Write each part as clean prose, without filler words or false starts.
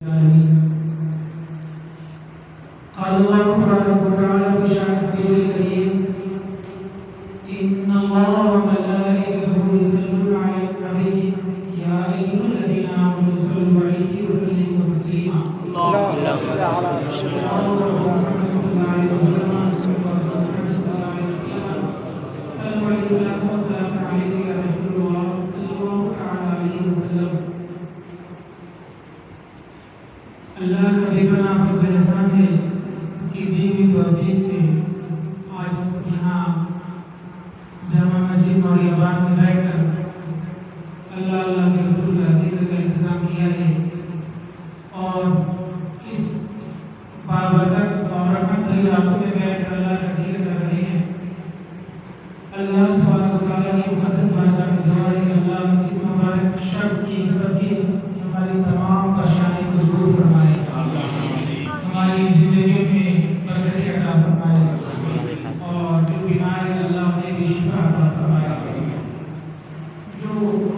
قال الله تبارك وتعالى في شأن حبيبه الكريم إن الله وملائكته يصلون على النبي يا أيها الذين آمنوا صلوا عليه وسلموا تسليما اللهم صل على سيدنا محمد صلى الله عليه وسلم صلوا عليه الصلاة والسلام عليك يا رسول الله صلى الله تعالى عليه وسلم اللہ کا بے پناہ فضل احسان ہے اس کی دی ہوئی توفیق سے آج ہم سب یہاں جامع مسجد نوری آباد میں بیٹھ کر اللہ کے رسول کا ذکر کا انتظام کیا ہے اور اس بابرکت اور رحمت بھری راتوں میں بیٹھ کر اللہ کا ذکر کر رہے ہیں۔ اللہ تبارک و تعالیٰ کی مقدس بارگاہ میں دعا ہے اللہ اس مبارک شب کی عزت کی ہماری تمام پریشانی کو دور فرمائے، ہماری زندگی میں برکت عطا فرمائے اور جو بیمار ہیں اللہ انہیں بھی شفا عطا فرمائے، جو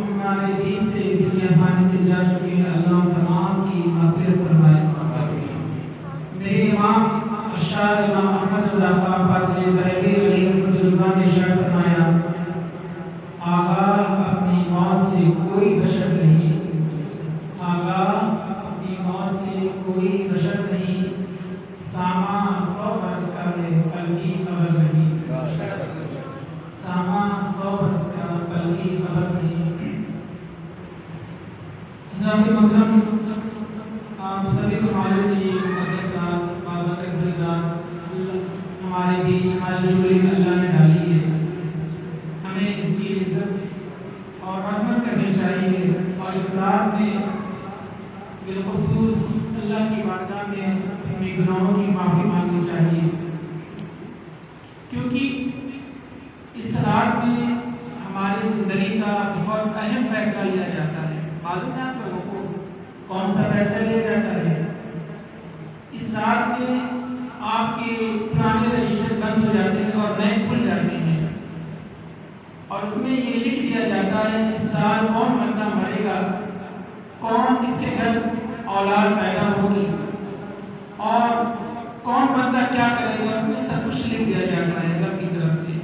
ہمارے بیچ سے دنیا فانی سے جا چکے ہیں اللہ ان تمام کی مغفرت فرمائے۔ میرے امام الشاعر امام احمد رضا خان فاضل بریلوی علیہ رحمۃ نے ارشاد فرمایا، آگاہ اپنی موت سے کوئی بشر نہیں، آگاہ اپنی موت سے کوئی بشر نہیں، ساما 100 برس کا ہے کل کی خبر نہیں، ساما 100 برس کا کل کی خبر نہیں۔ حضرات محترم، آپ سبھی کو معلوم ہے یہ مقدس رات بابرکت بھری رات ہمارے بیچ ہمارے جوڑے میں اللہ نے ڈالی ہے، ہمیں اس کی عزت اور عظمت کرنی چاہیے اور اس رات میں بالخصوص اللہ کی بارگاہ میں اپنے گناہوں کی معافی مانگنی چاہیے، کیونکہ اس رات میں ہماری زندگی کا بہت اہم فیصلہ لیا جاتا ہے۔ معلوم ہے آپ لوگوں کو کون سا فیصلہ لیا جاتا ہے؟ اس رات میں آپ کے پرانے رجسٹر بند ہو جاتے ہیں اور نئے کھل جاتے ہیں، اور اس میں یہ لکھ دیا جاتا ہے اس سال کون بندہ مرے گا، کون کس کے گھر اولاد پیدا ہوگی اور کون بندہ کیا کرے گا، اس میں سب کچھ لکھ دیا جاتا ہے رب کی طرف سے،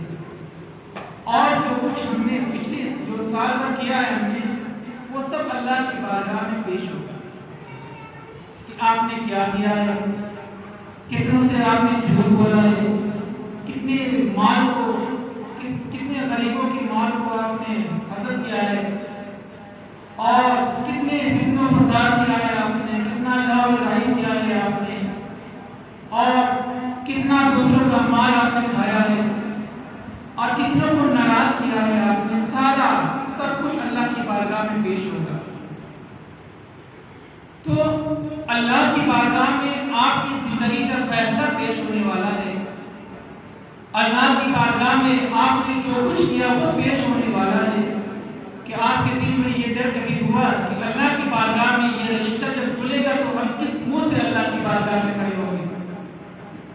اور جو کچھ ہم نے پچھلے جو سال میں کیا ہے ہم نے وہ سب اللہ کی بارگاہ میں پیش ہوگا کہ آپ نے کیا کیا ہے، کتنوں سے آپ نے جھوٹ بولا ہے، کتنے مال کو کتنے غریبوں کے مال کو آپ نے حسد کیا ہے، اور کتنے فتنہ و فساد کیا ہے آپ نے، کتنا لڑائی و لڑائی کیا ہے آپ نے، اور کتنا دوسروں کا مال آپ نے کھایا ہے، اور کتنوں کو ناراض کیا ہے آپ نے، سارا سب کچھ اللہ کی بارگاہ میں پیش ہوگا۔ تو اللہ کی بارگاہ میں آپ کی زندگی کا فیصلہ پیش ہونے والا ہے، اللہ کی بارگاہ میں آپ نے جو کچھ کیا وہ پیش ہونے والا ہے کہ آپ کے دل میں یہ ڈر کبھی ہوا کہ اللہ کی بارگاہ میں یہ رجسٹر جب کھلے گا تو ہم کس منہ سے اللہ کی بارگاہ میں کھڑے ہوں گے،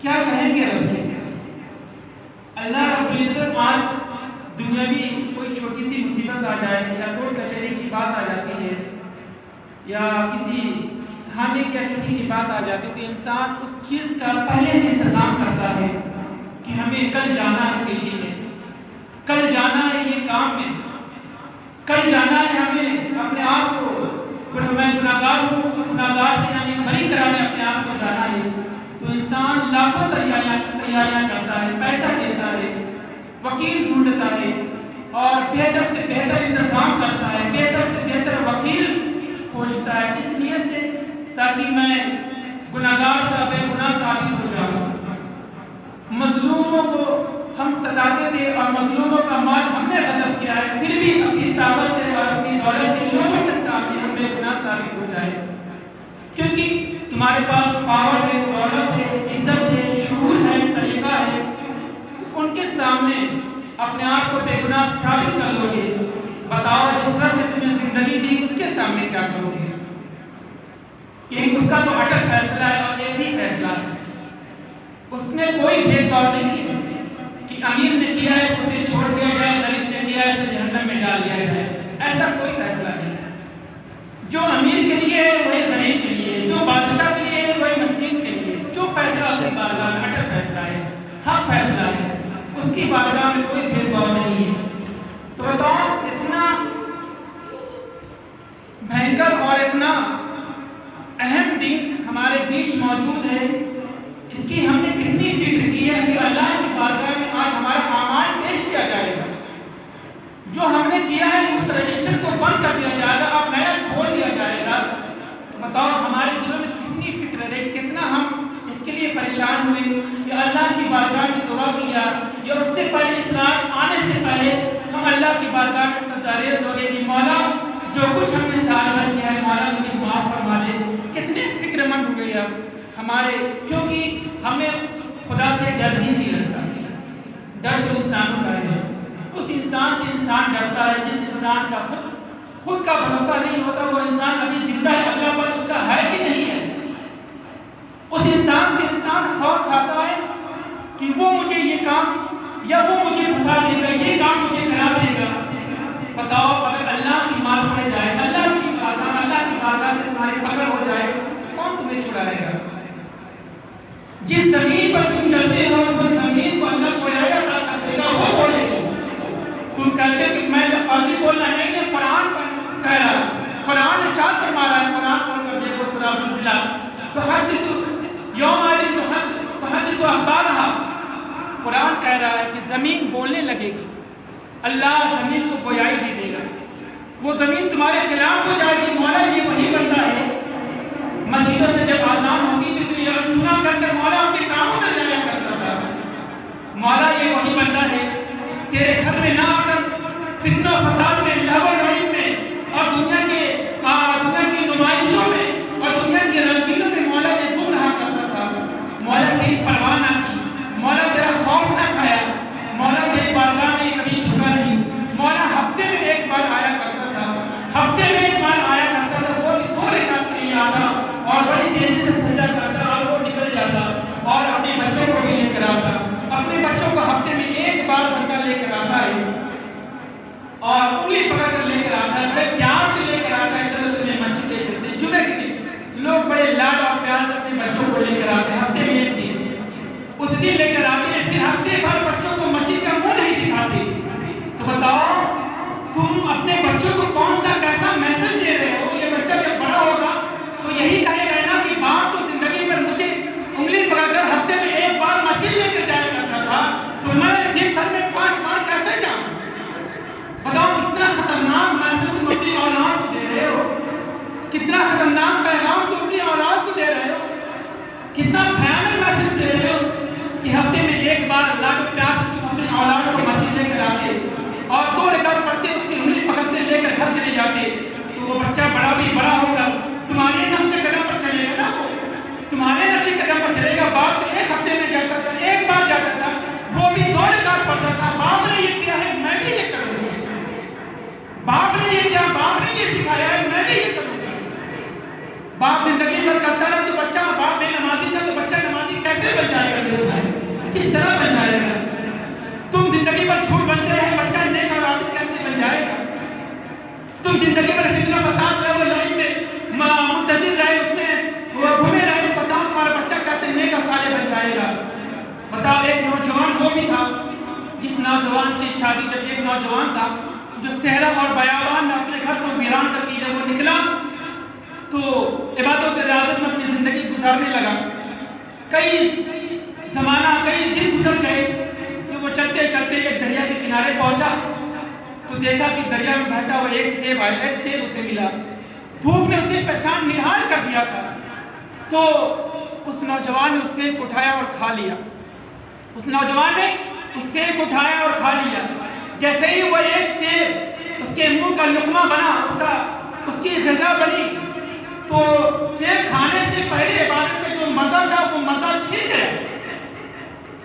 کیا کہیں گے رب کے؟ اللہ رب العزت آج دنیاوی کوئی چھوٹی سی مصیبت آ جائے یا کوئی کچہری کی بات آ جاتی ہے یا کسی تھانے یا کسی کی بات آ جاتی ہے تو انسان اس چیز کا پہلے سے انتظام کرتا ہے کہ ہمیں کل جانا ہے پیشی میں، کل جانا ہے یہ کام میں، کل جانا ہے ہمیں اپنے آپ کو، میں گناہگار ہوں گناہگار سے یعنی بری کرانے اپنے آپ کو جانا ہے، تو انسان لاکھوں تیاریاں کرتا ہے، پیسہ دیتا ہے، وکیل ڈھونڈتا ہے اور بہتر سے بہتر انتظام کرتا ہے، بہتر سے بہتر وکیل کھوجتا ہے، اس نیت سے تاکہ میں گناہگار کا بے گناہ ثابت ہو جاؤں۔ مظلوموں کو ہم ستاتے تھے اور مظلوموں کا مال ہم نے غصب کیا ہے، پھر بھی اپنی طاقت سے اور اپنی دولت سے لوگوں کے سامنے ہم بے گناہ ثابت ہو جائے، کیونکہ تمہارے پاس پاور ہے، دولت ہے، عزت ہے، شعور ہے، طریقہ ہے، ان کے سامنے اپنے آپ کو بے گناہ ثابت کر لو گے، بتاؤ جس رب نے تمہیں زندگی دی اس کے سامنے کیا کرو گے؟ کہ اس کا تو اٹل فیصلہ ہے اور ایک ہی فیصلہ ہے، اس میں کوئی بھید بھاؤ نہیں ہے کہ امیر نے کیا ہے اسے چھوڑ دیا جائے، غریب نے کیا ہے اسے جہنم میں ڈال دیا جائے، ایسا کوئی فیصلہ نہیں ہے۔ جو امیر کے لیے ہے وہی غریب کے لیے، جو فیصلہ ہے، اس کی بارگاہ میں کوئی بھید بھاؤ نہیں ہے۔ تو بتاؤ اتنا بھینکر اور اتنا اہم دین ہمارے بیچ موجود ہے، اس کی ہم نے کتنی فکر کی ہے کہ اللہ کی بارگاہ میں آج ہمارا اعمال پیش کیا جائے گا، جو ہم نے کیا ہے اس رجسٹر کو بند کر دیا جائے گا، اب نیا کھول دیا جائے گا۔ تو بتاؤ ہمارے دلوں میں کتنی فکر رہی، کتنا ہم اس کے لیے پریشان ہوئے کہ اللہ کی بارگاہ میں دعا کیا، یا اس سے پہلے اس رات آنے سے پہلے ہم اللہ کی بارگاہ میں سجدہ ہو گئے کہ مولا جو کچھ ہم نے سال بھر کیا ہے مولا مجھے معاف فرما دے۔ کتنے فکر مند ہو گئے اب ہمارے، کیونکہ ہمیں خدا سے ڈر ہی نہیں لگتا۔ ڈر تو انسانوں کا ہے، اس انسان سے انسان ڈرتا ہے جس انسان کا خود کا بھروسہ نہیں ہوتا، وہ انسان ابھی زندہ ہے، اللہ پر اس کا ہے کہ نہیں ہے۔ اس انسان سے انسان خوف کھاتا ہے کہ وہ مجھے یہ کام یا وہ مجھے پھنسا دے گا، یہ کام مجھے کرا دے گا۔ بتاؤ اگر اللہ کی مار پڑ جائے، اللہ کی بارگاہ سے تمہاری پکڑ ہو جائے تو کون تمہیں چھڑائے گا؟ جس زمین پر تم چلتے ہو وہ زمین کو اللہ کو عطا کر دے گا، وہ بولے گی۔ تم کہتے کہ میں لفاظی بولنا نہیں ہے، قرآن کہہ رہا ہے، قرآن ارشاد فرما رہا ہے، قرآن پڑھ کر دیکھو سورہ زلزلہ، تحدث یوم تحدث اخبارہا، قرآن کہہ رہا ہے کہ زمین بولنے لگے گی، اللہ زمین کو گویائی دے دے گا، وہ زمین تمہارے خلاف ہو جائے گی۔ مولا یہ وہی بندہ ہے، مسجدوں سے جب آزان ہوگی تو یہ سنا کر کے مولا اپنے کاموں میں جایا کرتا تھا، مولا یہ وہی بندہ ہے تیرے گھر میں نہ آ کر فتنہ و فساد میں، لہو و لعب میں اور دنیا کی نمائشوں میں اور دنیا کی رنگینوں میں مولا یہ گم رہا کرتا تھا۔ مولا تیری پرواہ نہ کی، مولا تیرا خوف نہ کھایا، مولا تیری بارگاہ میں کبھی جھکا نہیں۔ مولا ہفتے میں ایک بار آیا کرتا تھا، ہفتے میں ایک بار آیا کرتا تھا، وہ بھی 2 رکعت کے لیے آتا اور بڑی تیزی سے سجدہ کرتا اور وہ نکل جاتا اور اپنے بچوں کو بھی لے کر آتا۔ اپنے بچوں کو ہفتے میں ایک بار بندہ لے کر آتا ہے اور انگلی پکڑ کر لے کر آتا ہے، بڑے پیار سے لے کر آتا ہے، چلو تمہیں مسجد لے چلتے۔ جمعے کے دن لوگ بڑے لاڈ اور پیار سے اپنے بچوں کو لے کر آتے ہیں، ہفتے میں ایک دن اس دن لے کر آتے ہیں، پھر ہفتے بھر بچوں کو مسجد کا منہ نہیں دکھاتے۔ تو بتاؤ تم اپنے بچوں کو کون سا کیسا میسج دے رہے ہو؟ یہ بچہ جب بڑا ہوگا تو یہی کہے گا نا کہ باپ تو زندگی میں مجھے انگلی پکڑ کر ہفتے میں ایک بار مسجد لے کر جایا کرتا تھا، تو میں دن بھر میں 5 بار کیسے جاؤں؟ بتاؤ کتنا خطرناک میسج تم اپنی اولاد کو دے رہے ہو، کتنا خطرناک پیغام تم اپنی اولاد کو دے رہے ہو، کتنا بھیانک میسج دے رہے ہو کہ ہفتے میں ایک بار لاڈ و پیار سے تم اپنی اولاد کو مسجد لے کر آتے اور 2 رکعت پڑھتے، اس کی انگلی پکڑتے لے کر گھر چلے جاتے۔ تو وہ بچہ بڑا ہوگا تمہارے نقش قدم پر چلے گا نا، تمہارے نقش قدم پر چلے گا۔ باپ تو ایک ہفتے میں جاتا تھا، ایک بار جاتا تھا، وہ بھی 2 رکعت پڑھتا تھا۔ باپ نے یہ کیا ہے میں بھی یہ کروں گا، باپ نے یہ کیا، باپ نے یہ سکھایا ہے میں بھی یہ کروں گا۔ باپ زندگی بھر کرتا رہا تو بچہ، باپ بے نمازی تھا تو بچہ نمازی کیسے بن جائے گا؟ کس طرح بن جائے گا؟ تم زندگی بھر جھوٹ بنتے رہے، بچہ نیک اور عابد کیسے بن جائے گا؟ تم زندگی بھر فتنہ و فساد رہے، وہ لائن میں منتظر رہے، اس میں وہ گھومے رہے، بتاؤ تمہارا بچہ کیسے نیک اور صالح بن جائے گا؟ بتاؤ ایک نوجوان وہ بھی تھا جس نوجوان کی شادی، جب ایک نوجوان تھا جو صحرا اور بیابان میں اپنے گھر کو ویران کر کے جب وہ نکلا تو عبادت و ریاضت میں اپنی زندگی گزارنے لگا۔ کئی دن گزر گئے تو وہ چلتے چلتے ایک دریا کے کنارے پہنچا تو دیکھا کہ دریا میں بہتا ہوا ایک سیب آیا، ایک سیب اسے ملا، بھوک نے اسے پریشان نڈھال کر دیا تھا، تو اس نوجوان نے اس سیب کو اٹھایا اور کھا لیا۔ اس نوجوان نے اس سیب کو اٹھایا اور کھا لیا۔ جیسے ہی وہ ایک سیب اس کے منہ کا لقمہ بنا، اس کی غذا بنی، تو سیب کھانے سے پہلے عبادت کا جو مزہ تھا وہ مزہ چھن گیا۔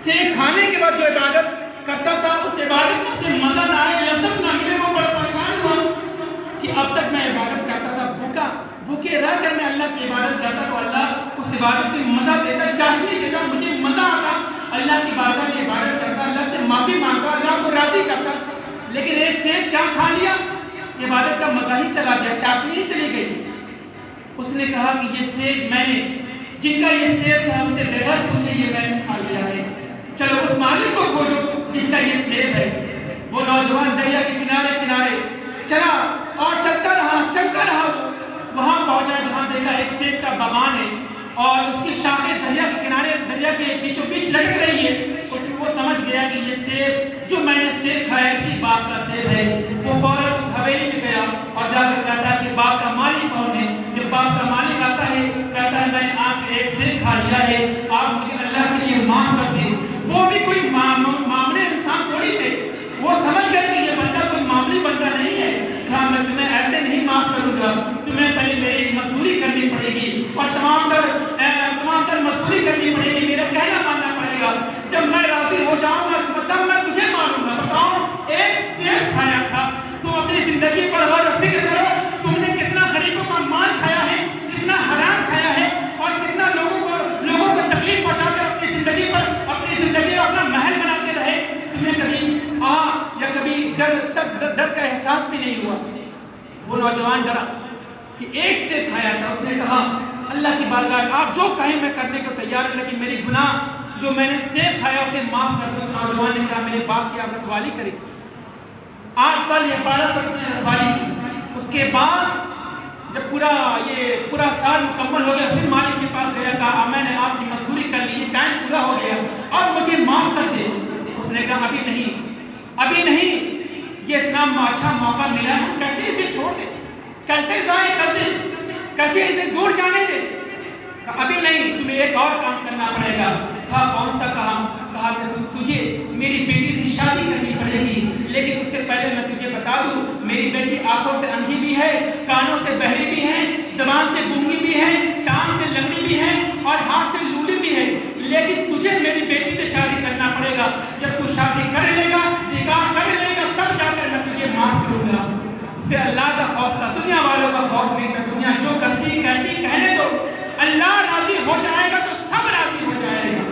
سیب کھانے کے بعد جو عبادت کرتا تھا اس عبادت میں اسے مزہ نہ آئے، لذت نہ ملے، وہ بڑا پریشان ہوا کہ اب تک میں عبادت کرتا تھا، بھوکے رہ کر میں اللہ کی عبادت کرتا تو اللہ اس عبادت میں مزہ دیتا، چاشنی دیتا، مجھے مزہ آتا، اللہ کی بارگاہ میں عبادت کرتا، اللہ سے معافی مانگتا، اللہ کو راضی کرتا۔ لیکن ایک سیب کیا کھا لیا، عبادت کا مزہ ہی چلا گیا، چاشنی ہی چلی گئی۔ اس نے کہا کہ یہ سیب میں نے، جن کا یہ سیب تھا ان سے بغیر پوچھے یہ میں نے کھا لیا ہے۔ چلو اس مالک کو کھوجو جس کا یہ سیب ہے۔ وہ نوجوان دریا کے کنارے کنارے چلا اور چلتا رہا وہاں پہنچا جہاں دیکھا ایک سیب کا باغان ہے اور اس کی شاخیں دریا کے کنارے دریا کے بیچوں بیچ لٹک رہی ہے۔ اس میں وہ سمجھ گیا کہ یہ سیب جو میں نے سیب کھایا اسی باغ کا سیب ہے۔ وہ فوراً اس حویلی میں گیا اور جا کر کہتا ہے کہ باغ کا مالک کون ہے؟ جب باغ کا مالک آتا ہے کہتا ہے میں نے آپ ایک سیب کھا لیا ہے، آپ مجھے اللہ کے لیے معاف کر دیں۔ وہ بھی کوئی معاملے انسان تھوڑی تھے، وہ سمجھ گئے کہ یہ بندہ کوئی معاملی بندہ نہیں ہے، کہا میں تمہیں ایسے نہیں معاف کروں گا، تمہیں پہلے میری مزدوری کرنی پڑے گی اور تمام تر مزدوری کرنی پڑے گی، میرا کہنا ماننا پڑے گا، جب میں راضی ہو جاؤں گا تب میں تجھے مانوں گا۔ بتاؤ ایک سیب کھایا تھا، تم اپنی زندگی پر غور و فکر کرو، تم نے کتنا غریبوں کا مال کھایا ہے، کتنا حرام کھایا ہے اور کتنا لوگوں کو تکلیف پہنچا کر اپنی زندگی اپنا محل بناتے رہے، تمہیں کبھی یا کبھی ڈر کا احساس بھی نہیں ہوا۔ وہ نوجوان ڈرا کہ ایک سیب کھایا تھا، اس نے کہا اللہ کی بارگاہ آپ جو کہیں میں کرنے کو تیار ہوں، لیکن میری گناہ جو میں نے سیب کھایا اسے معاف کر دو۔ اس نوجوان نے کہا میرے باپ کی آپ رکھوالی کرے۔ 8 سال یا 12 سال سے رکھوالی کی۔ اس کے بعد جب پورا سال مکمل ہو گیا پھر مالک کے پاس گیا، کہا میں نے آپ کی مزدوری کر لی، یہ ٹائم پورا ہو گیا، اب مجھے معاف کر دے۔ اس نے کہا ابھی نہیں، یہ اتنا اچھا موقع ملا ہے، کیسے اسے چھوڑ دیں، کیسے ضائع کر دیں، کیسے اسے دور جانے دیں؟ ابھی نہیں، تمہیں ایک اور کام کرنا پڑے گا۔ کہا کون سا کام؟ کہا کہ تجھے میری بیٹی سے شادی کرنی پڑے گی، لیکن اس سے پہلے میں تجھے بتا دوں میری بیٹی آنکھوں سے اندھی بھی ہے، کانوں سے بہری بھی ہے، زبان سے گونگی بھی ہے، ٹانگ سے لنگڑی بھی ہے اور ہاتھ سے لولی بھی ہے، لیکن تجھے میری بیٹی سے شادی کرنا پڑے گا۔ جب تو شادی کر لے گا، نکاح کر لے گا، تب جا کر میں تجھے معاف کروں گا۔ اسے اللہ کا خوف تھا، دنیا والوں کا خوف نہیں تھا۔ دنیا جو کرتی کہتی کہنے دو، اللہ راضی ہو جائے گا تو سب راضی ہو جائے گا،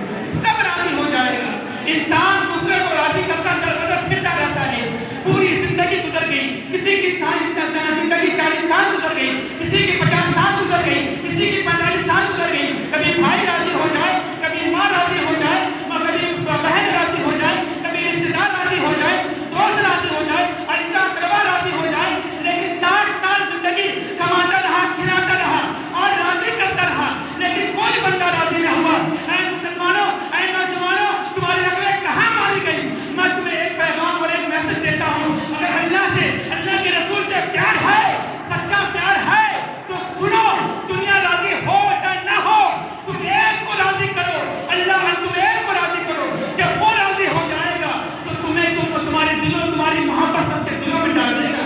سب راضی ہو جائے گا۔ انسان دوسرے کو راضی کرتا در بدر پھرتا رہتا ہے، پوری زندگی گزر گئی، کسی کی زندگی 40 سال گزر گئی، کسی کی 50 سال گزر گئی، کسی کی 45 سال گزر گئی، کبھی بھائی راضی ہو جائے، کبھی ماں راضی ہو جائے، کبھی بہن راضی ہو جائے، کبھی رشتے دار راضی ہو جائے، دوست راضی ہو جائے، عزیزاں طلبا راضی ہو جائے، لیکن 60 سال زندگی کماتا رہا، کھلاتا رہا اور راضی کرتا رہا، لیکن کوئی بندہ راضی نہ ہوا۔ اے مسلمانوں، اے نوجوانوں، تمہاری عقلیں کہاں ماری گئی؟ میں تمہیں ایک پیغام اور ایک میسج دیتا ہوں، اگر اللہ کے رسول سے پیار ہے، سچا پیار ہے تو سنو، دنیا راضی ہو چاہے نہ ہو، تم ایک کو راضی کرو، تم ایک کو راضی کرو، جب وہ راضی ہو جائے گا تو تمہارے دلوں، تمہاری محبت سب کے دلوں میں ڈال دے گا۔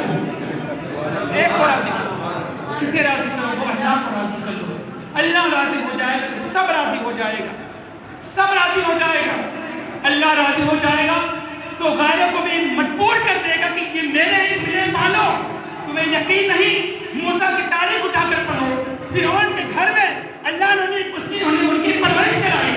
ایک کو راضی کرو، کسے راضی کرو؟ وہ اللہ کو راضی کر لو، اللہ راضی ہو جائے گا تو سب راضی ہو جائے گا، سب راضی ہو جائے گا۔ اللہ راضی ہو جائے گا تو غیروں کو بھی مجبور کر دے گا کہ یہ میرے ہی، مجھے پالو۔ تمہیں یقین نہیں، موسیٰ کی تاریخ اٹھا کر پڑھو، فرعون کے گھر میں اللہ نے ان کی پرورش کرائی۔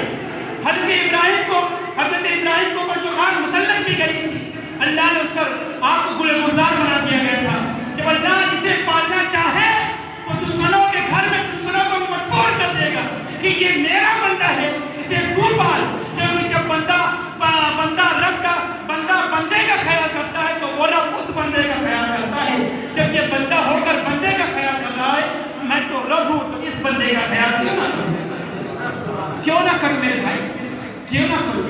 حضرت ابراہیم کو جو آگ مسلط کی گئی تھی، اللہ نے اس پر آگ کو گل گلزار بنا دیا گیا تھا۔ جب اللہ اسے پالنا چاہے تو دشمنوں کے گھر میں دشمنوں کو مجبور کر دے گا کہ یہ میرا بندہ ہے، اسے تو پال۔ جب بندہ بندے کا خیال کرتا ہے تو وہ رب اس بندے کا خیال کرتا ہے۔ جب یہ بندہ ہو کر بندے کا خیال کر رہا ہے، میں تو رب ہوں، تو اس بندے کا خیال کیوں نہ کروں میرے بھائی، کیوں نہ کروں؟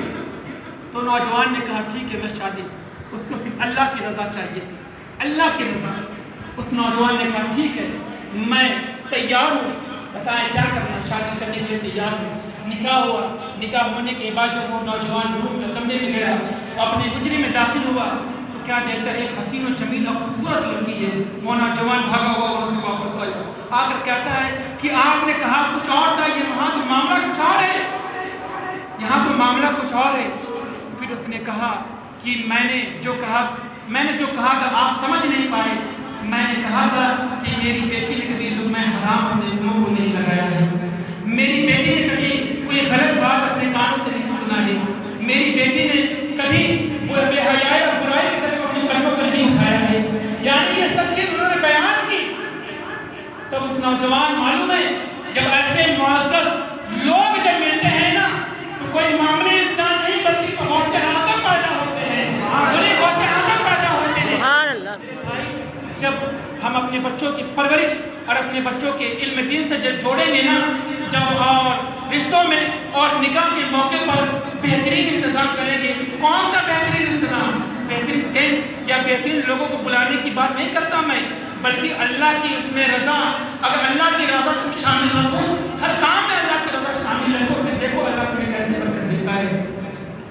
تو نوجوان نے کہا ٹھیک ہے میں شادی، اس کو صرف اللہ کی رضا چاہیے تھی، اللہ کی رضا۔ اس نوجوان نے کہا ٹھیک ہے میں تیار ہوں، بتائیں کیا کرنا، شادی کرنے کے لیے تیار ہوں۔ نکاح ہوا، نکاح ہونے کے بعد جب وہ نوجوان روم میں کمرے میں گیا، اپنی حجرے میں داخل ہوا تو کیا دیکھتا ہے ایک حسین و جمیل اور خوبصورت لڑکی ہے۔ وہ نوجوان بھاگا ہوا وہاں سے واپس آیا، آ کر کہتا ہے کہ آپ نے کہا کچھ اور تھا، یہ وہاں تو معاملہ کچھ اور ہے، یہاں تو معاملہ کچھ اور ہے۔ پھر اس نے کہا کہ میں نے جو کہا تھا آپ سمجھ نہیں پائے، میں نے کہا تھا کہ میری بیٹی نے کبھی لقمہ حرام اپنے منہ کو نہیں لگایا ہے، میری بیٹی نے کبھی کوئی غلط بات اپنے کانوں سے نہیں سنا ہے، میری بیٹی نے کبھی بے حیائی اور برائی کی طرف اپنے قدموں کو نہیں اٹھایا ہے، یعنی یہ سب چیز انہوں نے بیان کی۔ تب اس نوجوان معلوم ہے جب ایسے معزز لوگ جب ملتے ہیں نا تو کوئی معاملے انسان نہیں بلکہ ہم اپنے بچوں کی پرورش اور اپنے بچوں کے علم دین سے جب جوڑیں گے نا، جب اور رشتوں میں اور نکاح کے موقع پر بہترین انتظام کریں گے. کون سا بہترین انتظام؟ بہترین ٹینٹ یا بہترین لوگوں کو بلانے کی بات نہیں کرتا میں، بلکہ اللہ کی اس میں رضا. اگر اللہ کی رضا تم شامل رکھو، ہر کام میں اللہ کی رضا شامل رکھو، پھر دیکھو اللہ تمہیں کیسے برکت دیتا ہے،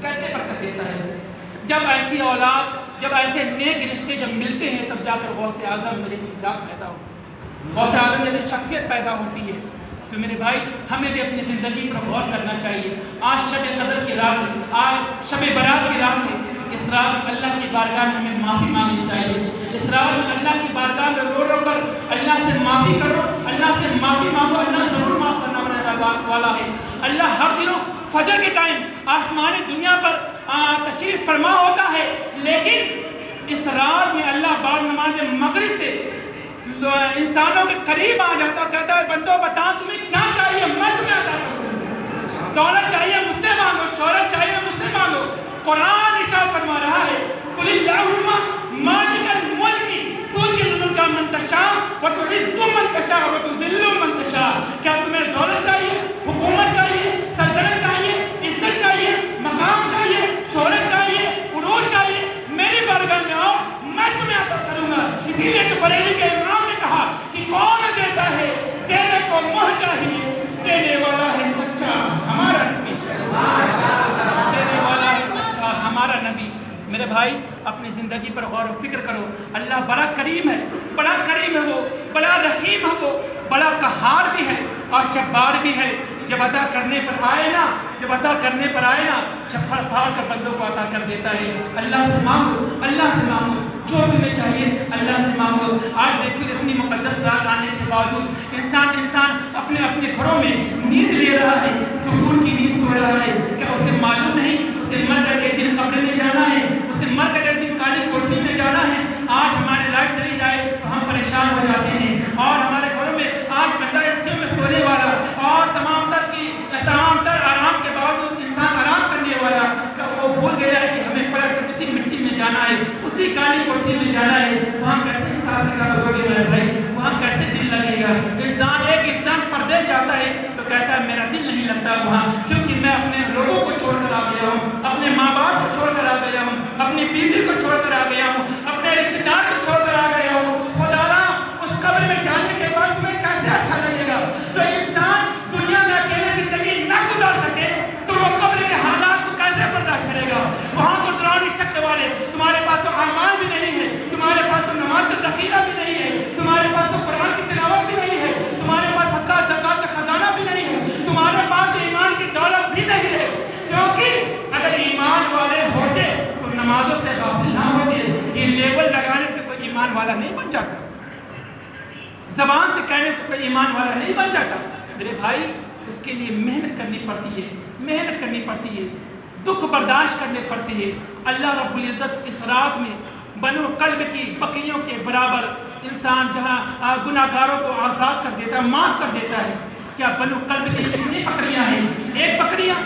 کیسے برکت دیتا ہے. جب ایسی اولاد، جب ایسے نیک رشتے جب ملتے ہیں، تب جا کر غوث اعظم جیسی ذات پیدا ہوتی ہے، غوث اعظم جیسی شخصیت پیدا ہوتی ہے. تو میرے بھائی، ہمیں بھی اپنی زندگی پر غور کرنا چاہیے. آج شب قدر کی رات ہے، آج شب برات کی رات ہے. اس رات میں اللہ کی بارگاہ میں ہمیں معافی مانگنی چاہیے. اس رات میں اللہ کی بارگاہ میں رو رو کر اللہ سے معافی کرو، اللہ سے معافی مانگو. اللہ ضرور معاف کرنا والا ہے. اللہ ہر دنوں فجر کے ٹائم آسمانی دنیا پر تشریف فرما ہوتا ہے، لیکن اس رات میں اللہ بعد نماز مغرب سے انسانوں کے قریب آ جاتا، کہتا ہے بندو بتا تمہیں کیا چاہیے، میں تمہیں عطا کروں. دولت چاہیے مجھ سے مانگو، شہرت چاہیے مجھ سے مانگو. قرآن ارشاد فرما رہا ہے قل اللہم مالک الملک تؤتی الملک من تشاء وتعز من تشاء وتذل من تشاء. کیا تمہیں دولت چاہیے، حکومت چاہیے، سلطنت چاہیے، عزت چاہیے، مقام چاہیے، شہرت چاہیے، عروج چاہیے؟ میری بارگاہ میں آؤ، میں تمہیں عطا کروں گا. اسی لیے تو بریلی کے امام نے کہا کہ کون دیتا ہے، دینے کو مہر چاہیے، دینے والا ہے سچا ہمارا نبی، دینے والا ہے سچا ہمارا نبی. میرے بھائی، اپنی زندگی پر غور و فکر کرو. اللہ بڑا کریم ہے، بڑا کریم ہے، وہ بڑا رحیم ہے، وہ بڑا قہار بھی ہے اور جبار بھی ہے. جب عطا کرنے پر آئے نا، جب عطا کرنے پر آئے نا، چھپڑ پھاڑ کر بندوں کو عطا کر دیتا ہے. اللہ سے مانگو، اللہ سے مانگو، جو تمہیں چاہیے اللہ سے مانگو. آج دیکھو اتنی مقدس رات آنے کے باوجود انسان اپنے اپنے گھروں میں نیند لے رہا ہے، سکون کی نیند سو رہا ہے. کیا اسے معلوم نہیں اسے مر کر ایک دن قبر میں جانا ہے، اسے مر کر ایک دن کالی کوٹھی میں جانا ہے؟ آج ہماری لائٹ چلی جائے تو ہم پریشان ہو جاتے ہیں، اور ہمارے گھروں میں آج بندہ ایسیوں میں سونے والا اور تمام تر آرام کے باوجود انسان آرام کرنے والا، وہ بھول گیا ہے کہ ہمیں پلٹ کر اسی مٹی میں جانا ہے، اسی کالی کوٹھی میں جانا ہے. وہاں کیسے حساب کتاب ہوگے میرے بھائی، وہاں کیسے دل لگے گا؟ ایک انسان پردیس جاتا ہے تو کہتا ہے میرا دل نہیں لگتا وہاں، کیونکہ میں اپنے لوگوں کو چھوڑ کر آ گیا ہوں، اپنے ماں باپ کو چھوڑ کر آ گیا ہوں، اپنی بیوی کو چھوڑ کر آ گیا ہوں، اپنے رشتے دار کو چھوڑ کر آ گیا ہوں. خدا را اس قبر میں جانے کے بعد تمہیں کیسے اچھا لگے گا؟ جو انسان دنیا میں اکیلے زندگی نہ گزار سکے تو وہ قبر کے حالات کو کیسے برداشت کرے گا؟ وہاں تو ڈراؤنی شکل والے، تمہارے پاس تو اعمال بھی نہیں ہے، تمہارے پاس تو نماز کا ذخیرہ بھی نہیں ہے، تمہارے پاس تو قرآن کی تلاوت بھی نہیں ہے، تمہارے پاس حقہ زکات کا خزانہ بھی نہیں ہے، تمہارے پاس ایمان کی دولت بھی نہیں ہے. کیونکہ اگر ایمان والے ہوتے تو نمازوں سے غافل نہ ہوتے. یہ لیبل لگانے سے کوئی ایمان والا نہیں بن جاتا، زبان سے کہنے سے کوئی ایمان والا نہیں بن جاتا. میرے بھائی، اس کے لیے محنت کرنی پڑتی ہے، محنت کرنی پڑتی ہے، دکھ برداشت کرنے پڑتی ہے. اللہ رب العزت اس رات میں بنو قلب کی بکریوں کے برابر انسان جہاں گناہگاروں کو آزاد کر دیتا ہے، معاف کر دیتا ہے. کیا بنو قلب کی کتنی بکریاں ہیں؟ 1 بکریاں،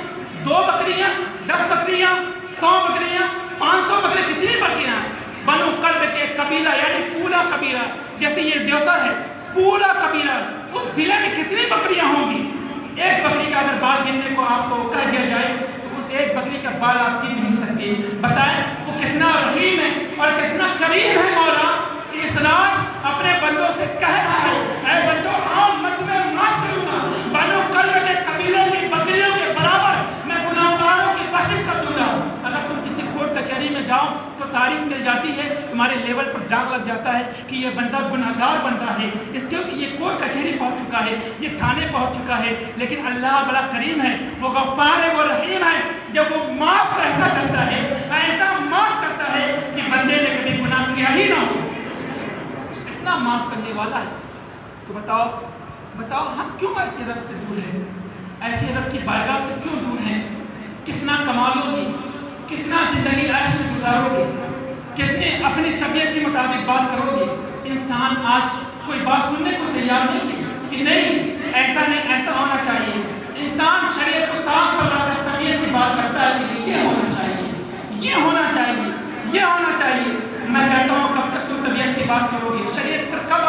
2 بکریاں، 10 بکریاں، 100 بکریاں، 500 بکریاں، کتنی بکریاں ہیں؟ بنو قلب کے قبیلہ یعنی پورا قبیلہ، جیسے یہ دیوسر ہے، پورا قبیلہ، اس ضلع میں کتنی بکریاں ہوں گی؟ 1 بکری کا اگر بال گننے کو آپ کو کہہ دیا جائے تو اس 1 بکری کا بال آپ گن نہیں سکتے. بتائیں وہ کتنا رحیم ہے اور کتنا کریم ہے مولا کہ اس رات اپنے بندوں سے کہہ رہا ہے اے بندوں آؤ میں تمہیں معاف کروں گا. بنو قلب کے قبیلے کی بکریوں کے برابر میں گناہگاروں کی بخشش کر دوں گا. اگر تم کسی کورٹ کچہری میں جاؤ تو تاریخ مل جاتی ہے، تمہارے لیول پر داغ لگ جاتا ہے کہ یہ بندہ گناہگار بنتا ہے، اس کیونکہ یہ کورٹ کچہری پہنچ چکا ہے، یہ تھانے پہنچ چکا ہے. لیکن اللہ بڑا کریم ہے، وہ غفار ہے، وہ رحیم ہے. جب وہ معاف ایسا کرتا ہے، ایسا معاف کرتا ہے کہ بندے نے کبھی گناہ کیا ہی نہ ہو، اتنا معاف کرنے والا ہے. تو بتاؤ ہم کیوں ایسے رب سے دور ہیں، ایسے رب کی بارگاہ سے کیوں دور ہیں؟ کتنا کمالو گی، کتنا زندگی عیش میں گزارو گے، کتنے اپنی طبیعت کے مطابق بات کرو گے. انسان آج کوئی بات سننے کو تیار نہیں ہے کہ نہیں ایسا نہیں، ایسا ہونا چاہیے. انسان شریعت کو طاق پر لا کر طبیعت کی بات کرتا ہے کہ یہ ہونا چاہیے، یہ ہونا چاہیے، یہ ہونا چاہیے. میں کہتا ہوں کب تک تم طبیعت کی بات کرو گے؟ شریعت پر کب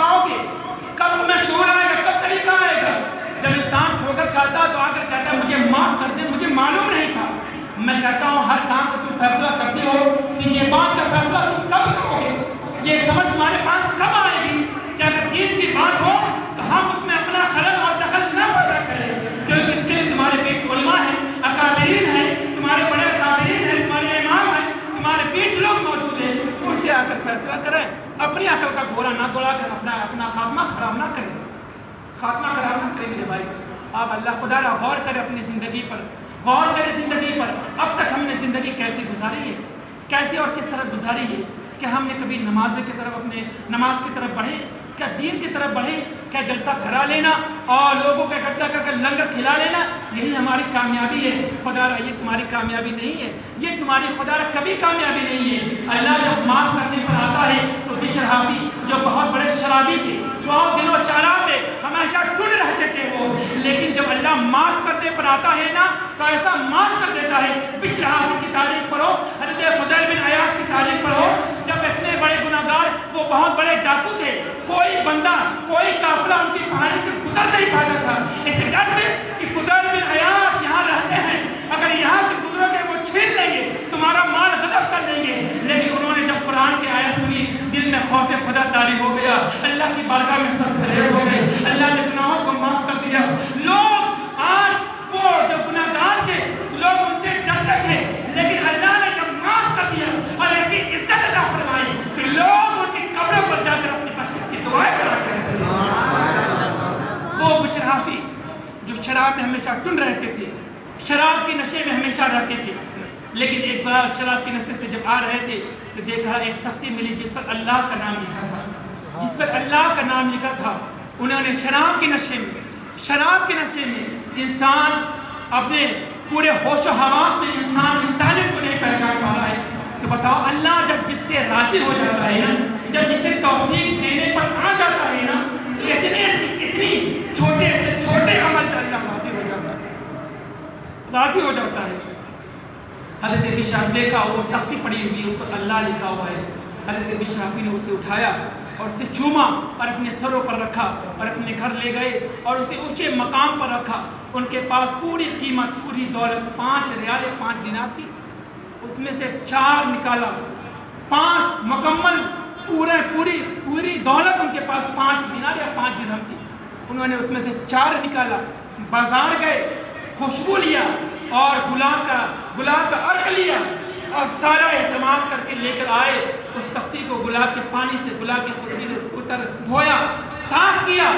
میں شعور آئے گا؟ کب طریقہ آئے گا؟ جب انسان ٹھوکر کھاتا تو آ کر کہتا ہے مجھے معاف کر دے، مجھے معلوم نہیں تھا۔ میں کہتا ہوں ہر کام کا تم فیصلہ کرتی ہو کہ یہ بات کا فیصلہ تم کب کرو گے؟ یہ سمجھ تمہارے پاس کب آئے گی کہ اگر دین کی بات ہو تو ہم اس میں اپنا خلل اور دخل نہ پیدا کریں، کیونکہ اس کے لیے تمہارے بیچ علماء ہیں، اکابرین ہیں، تمہارے بڑے اکابرین ہیں، تمہارے امام ہیں، تمہارے بیچ لوگ موجود ہیں، ان سے آ کر فیصلہ کریں۔ اپنی عقل کا گھوڑا نہ دوڑا کر اپنا خاتمہ خراب نہ کریں، خاتمہ خراب نہ کریں میرے بھائی۔ آپ اللہ خدا را غور کریں اپنی زندگی پر، غور کریں زندگی پر۔ اب تک ہم نے زندگی کیسے گزاری ہے، کیسے اور کس طرح گزاری ہے؟ کہ ہم نے کبھی نماز کی طرف بڑھے؟ کیا دین کی طرف بڑھے؟ کیا جلسہ کرا لینا اور لوگوں کو اکٹھا کر کے لنگر کھلا لینا یہی ہماری کامیابی ہے؟ خدا را یہ تمہاری کامیابی نہیں ہے، یہ تمہاری خدا را کبھی کامیابی نہیں ہے۔ اللہ جب معاف کرنے پر آتا ہے تو بشر حافی جو بہت بڑے شرابی تھے، بہت دنوں شراب میں ہمیشہ ٹن رہتے تھے وہ، لیکن جب اللہ معاف کرنے پر آتا ہے نا تو ایسا معاف کر دیتا ہے۔ بشر حافی کی تاریخ پڑھو، حضرت فضیل بن عیاض کی تاریخ پڑھو، جب اتنے بڑے گناہگار، وہ بہت بڑے ڈاکو تھے، کوئی بندہ، کوئی قافلہ ان کی پہاڑی سے گزر نہیں پاتا تھا، اس ڈر سے کہ فضیل بن عیاض یہاں رہتے ہیں، اگر یہاں سے گزرو گے وہ چھین لیں گے، تمہارا مال غصب کر دیں گے۔ لیکن انہوں نے جب قرآن کی آیت سنی، دل میں خوف خدا طاری ہو گیا، اللہ کی بارگاہ میں سر خلیز ہو گئے، اللہ نے گناہوں کو معاف کر دیا۔ لوگ آج وہ جو گناہگار تھے لوگ ان سے ڈرتے تھے، لیکن اللہ نے جب معاف کر دیا اور ایسی عزت عطا فرمائی کہ لوگ ان کی قبروں پر جا کر اپنی مسجد کی دعائیں کرا کرتے تھے۔ وہ بشر حافی جو شراب میں ہمیشہ ٹن رہتے تھے، شراب کے نشے میں ہمیشہ رہتے تھے، لیکن ایک بار شراب کے نشے سے جب آ رہے تھے تو دیکھا ایک تختی ملی جس پر اللہ کا نام لکھا تھا، جس پر اللہ کا نام لکھا تھا۔ انہوں نے شراب کے نشے میں انسان اپنے پورے ہوش و حواس میں انسانیت کو نہیں پہچان پا رہا ہے۔ تو بتاؤ اللہ جب جس سے راضی ہو جاتا ہے نا، جب جسے توفیق دینے پر آ جاتا ہے نا، تو اتنی چھوٹے عمل سے اللہ راضی ہو جاتا ہے۔ حضرت بشر دیکھا وہ تختی پڑی ہوئی ہے، اس پر اللہ لکھا ہوا ہے۔ حضرت بشر نے اسے اٹھایا اور اسے چوما اور اپنے سروں پر رکھا اور اپنے گھر لے گئے اور اسے اونچے مقام پر رکھا۔ ان کے پاس پوری قیمت، پوری دولت 5 ریال یا 5 دینار تھی، اس میں سے 4 نکالا، 5 مکمل پوری دولت ان کے پاس 5 دینار یا 5 درہم تھی۔ انہوں نے اس میں سے 4 نکالا، بازار گئے، خوشبو لیا اور گلاب کا عرق لیا اور سارا اہتمام کر کے لے کر آئے۔ اس تختی کو گلاب کے پانی سے، گلاب کی خوشبو سے دھویا، صاف کیا۔